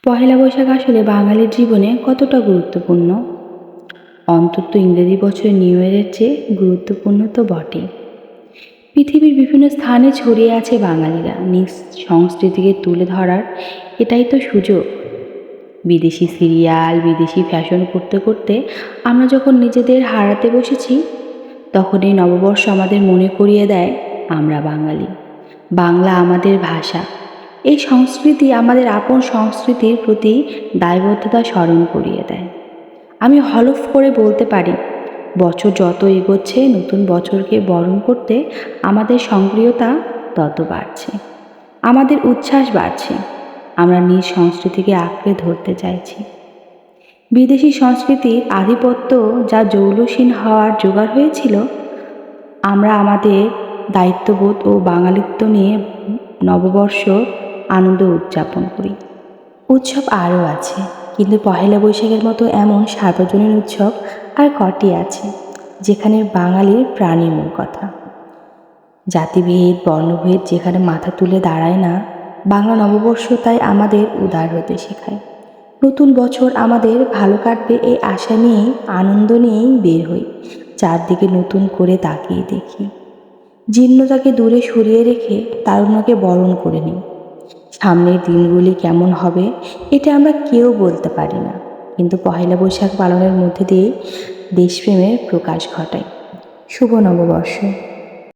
পহেলা বৈশাখ আসলে বাঙালির জীবনে কতটা গুরুত্বপূর্ণ? অন্তত ইংরেজি বছর নিউ ইয়ারের চেয়ে গুরুত্বপূর্ণ তো বটেই। পৃথিবীর বিভিন্ন স্থানে ছড়িয়ে আছে বাঙালিরা নিজ সংস্কৃতিকে তুলে ধরার এটাই তো সুযোগ। বিদেশি সিরিয়াল, বিদেশি ফ্যাশন করতে করতে আমরা যখন নিজেদের হারাতে বসেছি, তখন এই নববর্ষ আমাদের মনে করিয়ে দেয় আমরা বাঙালি। বাংলা আমাদের ভাষা। এই সংস্কৃতি আমাদের আপন সংস্কৃতির প্রতি দায়বদ্ধতা স্মরণ করিয়ে দেয়। আমি হলফ করে বলতে পারি, বছর যত এগোচ্ছে নতুন বছরকে বরণ করতে আমাদের সক্রিয়তা তত বাড়ছে, আমাদের উচ্ছ্বাস বাড়ছে। আমরা নিজ সংস্কৃতিকে আঁকড়ে ধরতে চাইছি। বিদেশি সংস্কৃতির আধিপত্য যা জৌলুসীন হওয়ার জোগাড় হয়েছিল, আমরা আমাদের দায়িত্ববোধ ও বাঙালিত্ব নিয়ে নববর্ষ আনন্দ উদযাপন করি। উৎসব আরও আছে, কিন্তু পহেলা বৈশাখের মতো এমন সার্বজনীন উৎসব আর কটি আছে যেখানে বাঙালির প্রাণী মূল কথা। জাতিভেদ বর্ণভেদ যেখানে মাথা তুলে দাঁড়ায় না, বাংলা নববর্ষ তাই আমাদের উদার হতে শেখায়। নতুন বছর আমাদের ভালো কাটবে এই আশা নিয়েই, আনন্দ নিয়েই বের হই। চারদিকে নতুন করে তাকিয়ে দেখি, জীর্ণতাকে দূরে সরিয়ে রেখে তারুণ্যকে বরণ করে নিই। সামনের দিনগুলি কেমন হবে এটা আমরা কেউ বলতে পারি না, কিন্তু পহেলা বৈশাখ পালনের মধ্যে দিয়ে দেশপ্রেমের প্রকাশ ঘটায়। শুভ নববর্ষ।